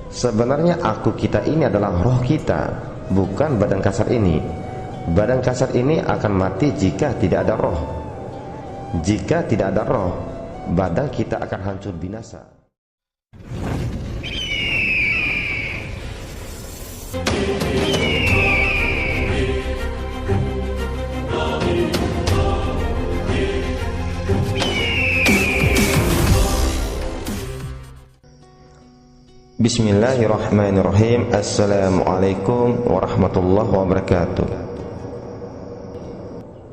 Sebenarnya aku kita ini adalah roh kita, bukan badan kasar ini. Badan kasar ini akan mati jika tidak ada roh. Jika tidak ada roh, badan kita akan hancur binasa. Bismillahirrahmanirrahim. Assalamualaikum warahmatullahi wabarakatuh.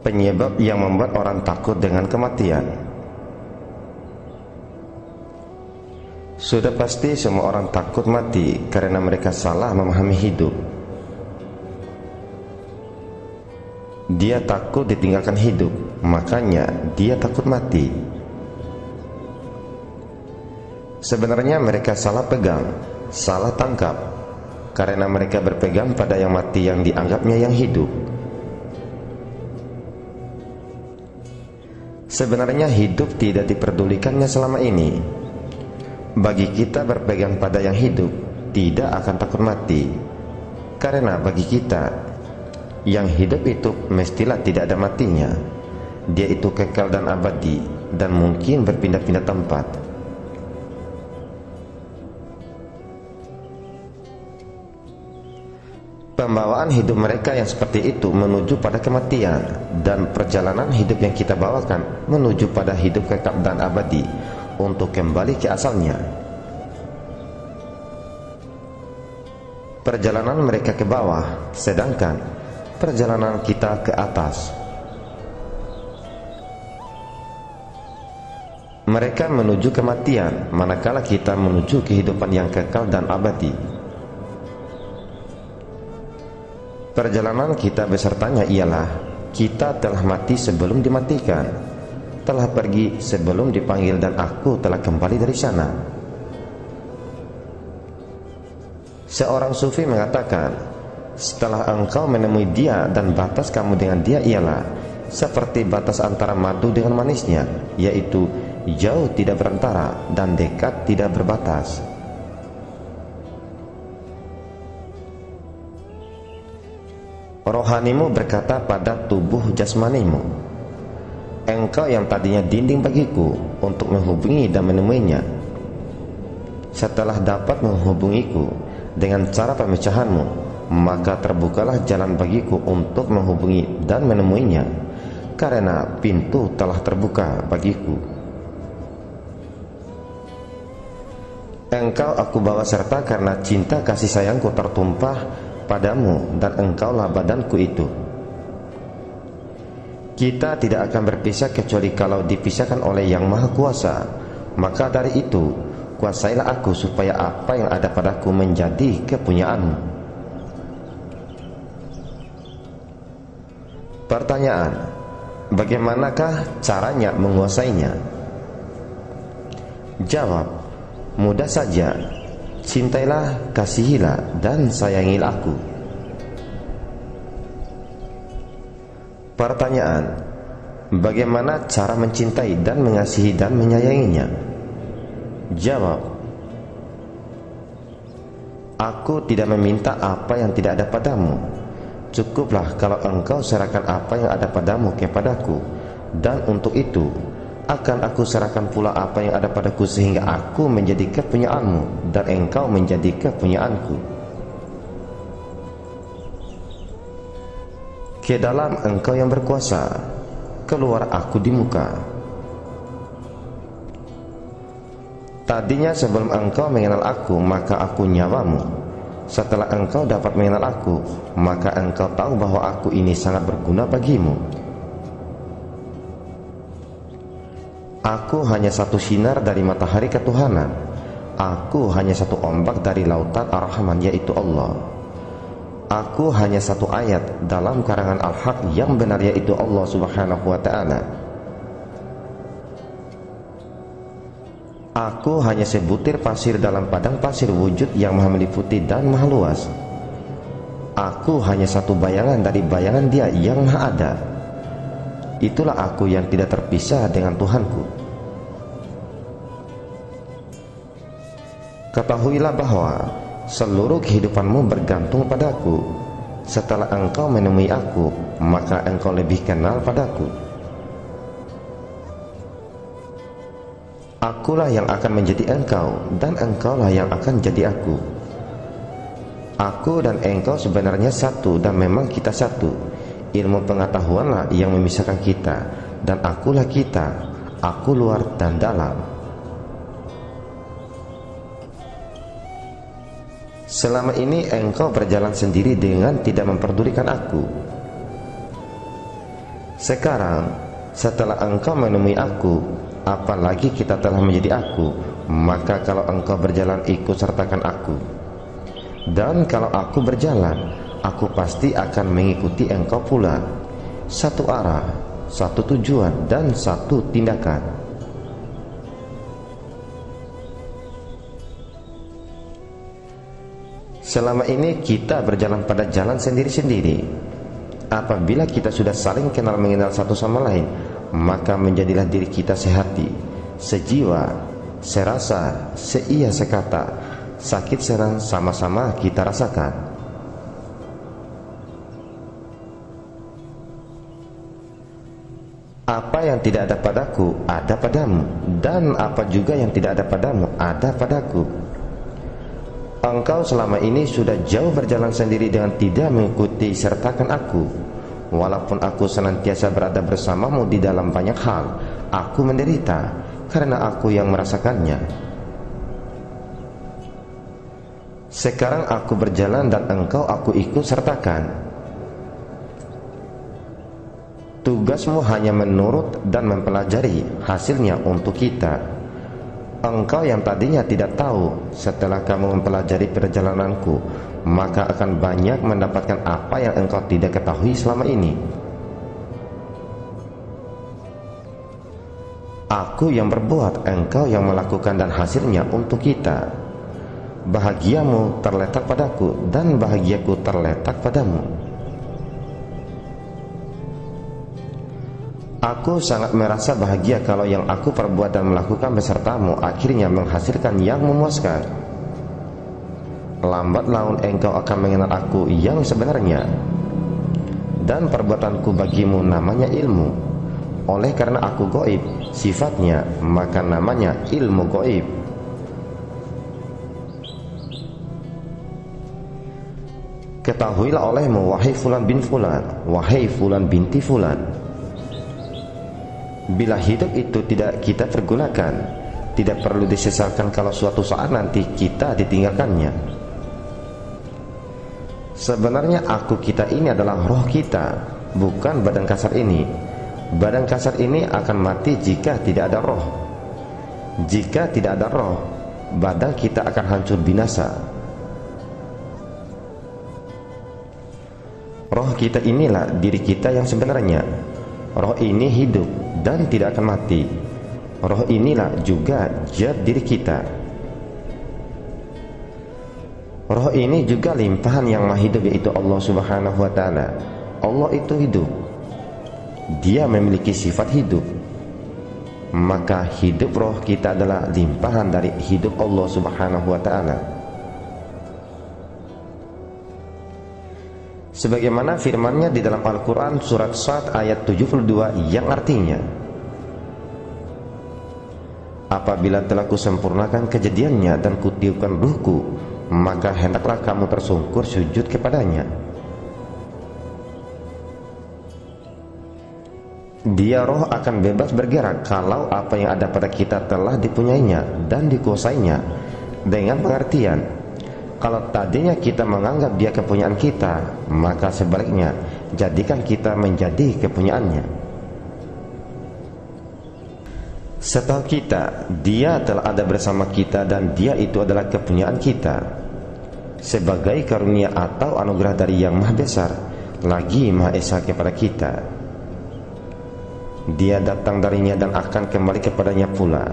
Penyebab yang membuat orang takut dengan kematian. Sudah pasti semua orang takut mati karena mereka salah memahami hidup. Dia takut ditinggalkan hidup, makanya dia takut mati. Sebenarnya mereka salah pegang, salah tangkap, karena mereka berpegang pada yang mati yang dianggapnya yang hidup. Sebenarnya hidup tidak diperdulikannya selama ini. Bagi kita berpegang pada yang hidup, tidak akan takut mati. Karena bagi kita, yang hidup itu mestilah tidak ada matinya. Dia itu kekal dan abadi, dan mungkin berpindah-pindah tempat. Pembawaan hidup mereka yang seperti itu menuju pada kematian, dan perjalanan hidup yang kita bawakan menuju pada hidup kekal dan abadi untuk kembali ke asalnya. Perjalanan mereka ke bawah, sedangkan perjalanan kita ke atas. Mereka menuju kematian, manakala kita menuju kehidupan yang kekal dan abadi. Perjalanan kita besertanya ialah kita telah mati sebelum dimatikan, telah pergi sebelum dipanggil, dan aku telah kembali dari sana. Seorang sufi mengatakan, setelah engkau menemui dia dan batas kamu dengan dia ialah seperti batas antara madu dengan manisnya, yaitu jauh tidak berantara dan dekat tidak berbatas. Rohanimu berkata pada tubuh jasmanimu, engkau yang tadinya dinding bagiku untuk menghubungi dan menemuinya, setelah dapat menghubungiku dengan cara pemecahanmu, maka terbukalah jalan bagiku untuk menghubungi dan menemuinya, karena pintu telah terbuka bagiku. Engkau aku bawa serta karena cinta kasih sayangku tertumpah padamu, dan engkaulah badanku itu. Kita tidak akan berpisah kecuali kalau dipisahkan oleh Yang Maha Kuasa. Maka dari itu, kuasailah aku supaya apa yang ada padaku menjadi kepunyaanmu. Pertanyaan: bagaimanakah caranya menguasainya? Jawab: mudah saja. Cintailah, kasihilah, dan sayangilah aku. Pertanyaan: bagaimana cara mencintai dan mengasihi dan menyayanginya? Jawab: aku tidak meminta apa yang tidak ada padamu. Cukuplah kalau engkau serahkan apa yang ada padamu kepadaku, dan untuk itu akan aku serahkan pula apa yang ada padaku, sehingga aku menjadi kepunyaanmu dan engkau menjadi kepunyaanku. Ke dalam engkau yang berkuasa, keluar aku di muka. Tadinya sebelum engkau mengenal aku, maka aku nyawamu. Setelah engkau dapat mengenal aku, maka engkau tahu bahwa aku ini sangat berguna bagimu. Aku hanya satu sinar dari matahari ketuhanan. Aku hanya satu ombak dari lautan Ar-Rahman, yaitu Allah. Aku hanya satu ayat dalam karangan Al-Haq yang benar, yaitu Allah Subhanahu wa ta'ala. Aku hanya sebutir pasir dalam padang pasir wujud yang maha meliputi dan maha luas. Aku hanya satu bayangan dari bayangan Dia yang maha ada. Itulah aku yang tidak terpisah dengan Tuhanku. Ketahuilah bahwa seluruh kehidupanmu bergantung padaku. Setelah engkau menemui aku, maka engkau lebih kenal padaku. Akulah yang akan menjadi engkau, dan engkaulah yang akan jadi aku. Aku dan engkau sebenarnya satu, dan memang kita satu. Ilmu pengetahuanlah yang memisahkan kita, dan akulah kita, aku luar dan dalam. Selama ini engkau berjalan sendiri dengan tidak memperdulikan aku. Sekarang, setelah engkau menemui aku, apalagi kita telah menjadi aku, maka kalau engkau berjalan ikut sertakan aku. Dan kalau aku berjalan, aku pasti akan mengikuti engkau pula. Satu arah, satu tujuan, dan satu tindakan. Selama ini kita berjalan pada jalan sendiri-sendiri. Apabila kita sudah saling kenal mengenal satu sama lain, maka menjadilah diri kita sehati, sejiwa, serasa, seia sekata. Sakit senang sama-sama kita rasakan. Apa yang tidak ada padaku ada padamu, dan apa juga yang tidak ada padamu ada padaku. Engkau selama ini sudah jauh berjalan sendiri dengan tidak mengikuti sertakan aku. Walaupun aku senantiasa berada bersamamu di dalam banyak hal, aku menderita karena aku yang merasakannya. Sekarang aku berjalan dan engkau aku ikut sertakan. Tugasmu hanya menurut dan mempelajari, hasilnya untuk kita. Engkau yang tadinya tidak tahu, setelah kamu mempelajari perjalananku, maka akan banyak mendapatkan apa yang engkau tidak ketahui selama ini. Aku yang berbuat, engkau yang melakukan, dan hasilnya untuk kita. Bahagiamu terletak padaku, dan bahagiaku terletak padamu. Aku sangat merasa bahagia kalau yang aku perbuat dan melakukan besertamu akhirnya menghasilkan yang memuaskan. Lambat laun engkau akan mengenal aku yang sebenarnya, dan perbuatanku bagimu namanya ilmu. Oleh karena aku gaib sifatnya, maka namanya ilmu gaib. Ketahuilah olehmu, wahai fulan bin fulan, wahai fulan binti fulan, bila hidup itu tidak kita pergunakan, tidak perlu disesalkan kalau suatu saat nanti kita ditinggalkannya. Sebenarnya aku kita ini adalah roh kita, bukan badan kasar ini. Badan kasar ini akan mati jika tidak ada roh. Jika tidak ada roh, badan kita akan hancur binasa. Roh kita inilah diri kita yang sebenarnya. Roh ini hidup dan tidak akan mati. Roh inilah juga zat diri kita. Roh ini juga limpahan yang maha hidup, yaitu Allah Subhanahu wa ta'ala. Allah itu hidup. Dia memiliki sifat hidup. Maka hidup roh kita adalah limpahan dari hidup Allah Subhanahu wa ta'ala. Sebagaimana firman-Nya di dalam Al-Quran surat Sad ayat 72 yang artinya, apabila telah kusempurnakan kejadiannya dan kutiupkan ruhku, maka hendaklah kamu tersungkur sujud kepadanya. Dia roh akan bebas bergerak kalau apa yang ada pada kita telah dipunyainya dan dikuasainya, dengan pengertian, kalau tadinya kita menganggap dia kepunyaan kita, maka sebaliknya jadikan kita menjadi kepunyaannya. Setahu kita, dia telah ada bersama kita dan dia itu adalah kepunyaan kita, sebagai karunia atau anugerah dari yang maha besar lagi maha esa kepada kita. Dia datang darinya dan akan kembali kepadanya pula,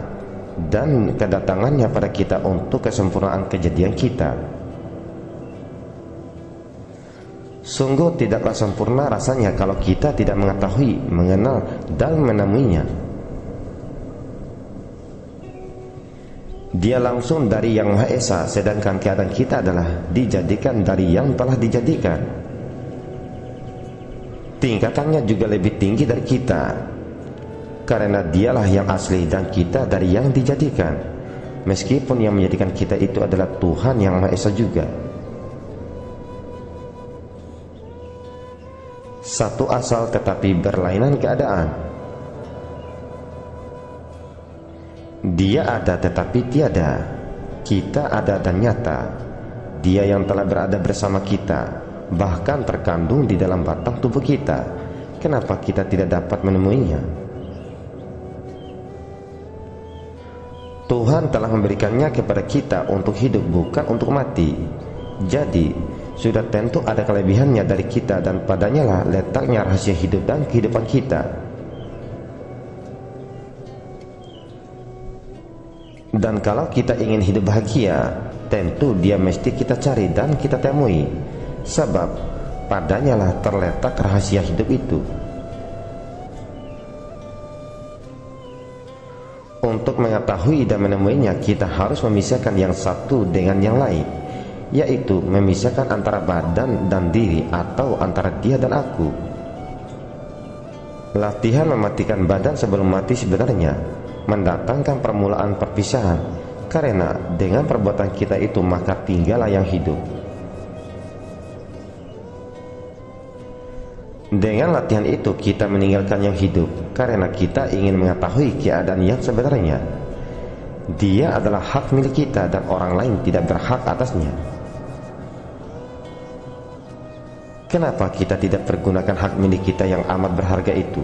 dan kedatangannya pada kita untuk kesempurnaan kejadian kita. Sungguh tidaklah sempurna rasanya kalau kita tidak mengetahui, mengenal, dan menemuinya. Dia langsung dari Yang Maha Esa, sedangkan keadaan kita adalah dijadikan dari yang telah dijadikan. Tingkatannya juga lebih tinggi dari kita, karena dialah yang asli dan kita dari yang dijadikan, meskipun yang menjadikan kita itu adalah Tuhan Yang Maha Esa juga. Satu asal tetapi berlainan keadaan. Dia ada tetapi tiada, kita ada dan nyata. Dia yang telah berada bersama kita, bahkan terkandung di dalam batang tubuh kita. Kenapa kita tidak dapat menemuinya? Tuhan telah memberikannya kepada kita untuk hidup, bukan untuk mati. Jadi sudah tentu ada kelebihannya dari kita, dan padanya lah letaknya rahasia hidup dan kehidupan kita. Dan kalau kita ingin hidup bahagia, tentu dia mesti kita cari dan kita temui, sebab padanya lah terletak rahasia hidup itu. Untuk mengetahui dan menemuinya, kita harus memisahkan yang satu dengan yang lain, yaitu memisahkan antara badan dan diri, atau antara dia dan aku. Latihan mematikan badan sebelum mati sebenarnya mendatangkan permulaan perpisahan, karena dengan perbuatan kita itu maka tinggallah yang hidup. Dengan latihan itu kita meninggalkan yang hidup, karena kita ingin mengetahui keadaan yang sebenarnya. Dia adalah hak milik kita dan orang lain tidak berhak atasnya. Kenapa kita tidak pergunakan hak milik kita yang amat berharga itu?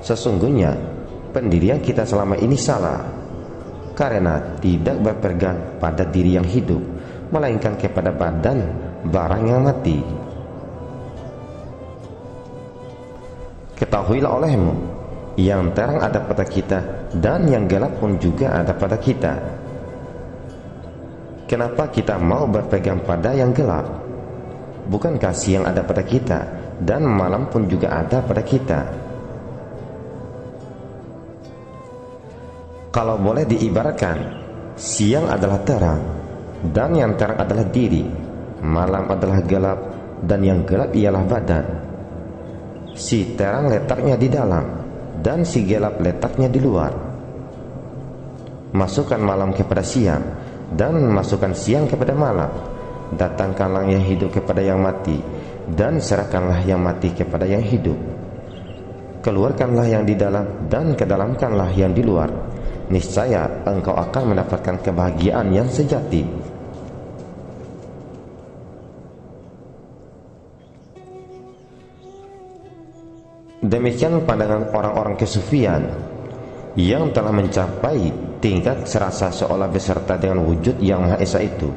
Sesungguhnya pendirian kita selama ini salah, karena tidak berpegang pada diri yang hidup, melainkan kepada badan barang yang mati. Ketahuilah olehmu, yang terang ada pada kita, dan yang gelap pun juga ada pada kita. Kenapa kita mau berpegang pada yang gelap? Bukankah siang ada pada kita, dan malam pun juga ada pada kita? Kalau boleh diibaratkan, siang adalah terang, dan yang terang adalah diri. Malam adalah gelap, dan yang gelap ialah badan. Si terang letaknya di dalam, dan si gelap letaknya di luar. Masukkan malam kepada siang, dan masukkan siang kepada malam. Datangkanlah yang hidup kepada yang mati, dan serahkanlah yang mati kepada yang hidup. Keluarkanlah yang di dalam, dan kedalamkanlah yang di luar. Niscaya engkau akan mendapatkan kebahagiaan yang sejati. Demikian pandangan orang-orang kesufian yang telah mencapai tingkat serasa seolah beserta dengan wujud Yang Maha Esa itu.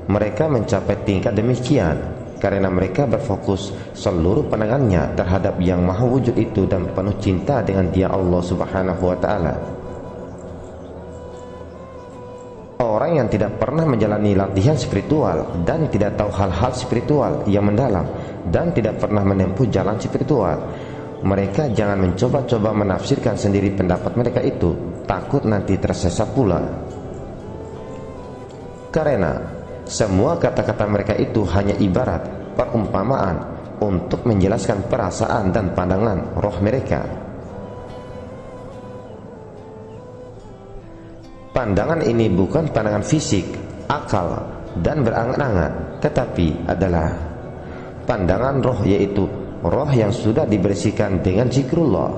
Mereka mencapai tingkat demikian karena mereka berfokus seluruh pandangannya terhadap Yang Maha Wujud itu dan penuh cinta dengan Dia Allah Subhanahu wa Ta'ala. Orang yang tidak pernah menjalani latihan spiritual dan tidak tahu hal-hal spiritual yang mendalam dan tidak pernah menempuh jalan spiritual, mereka jangan mencoba-coba menafsirkan sendiri pendapat mereka itu, takut nanti tersesat pula. Karena semua kata-kata mereka itu hanya ibarat perumpamaan untuk menjelaskan perasaan dan pandangan roh mereka. Pandangan ini bukan pandangan fisik, akal, dan berangan-angan, tetapi adalah pandangan roh, yaitu roh yang sudah dibersihkan dengan zikrullah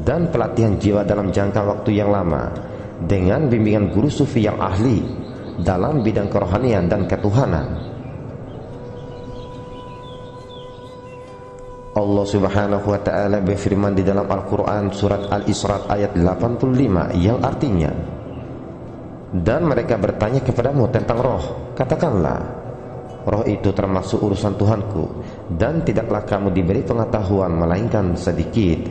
dan pelatihan jiwa dalam jangka waktu yang lama, dengan bimbingan guru sufi yang ahli dalam bidang kerohanian dan ketuhanan. Allah Subhanahu wa Ta'ala berfirman di dalam Al-Quran surat Al-Isra ayat 85 yang artinya, dan mereka bertanya kepadamu tentang roh, katakanlah, roh itu termasuk urusan Tuhanku, dan tidaklah kamu diberi pengetahuan melainkan sedikit.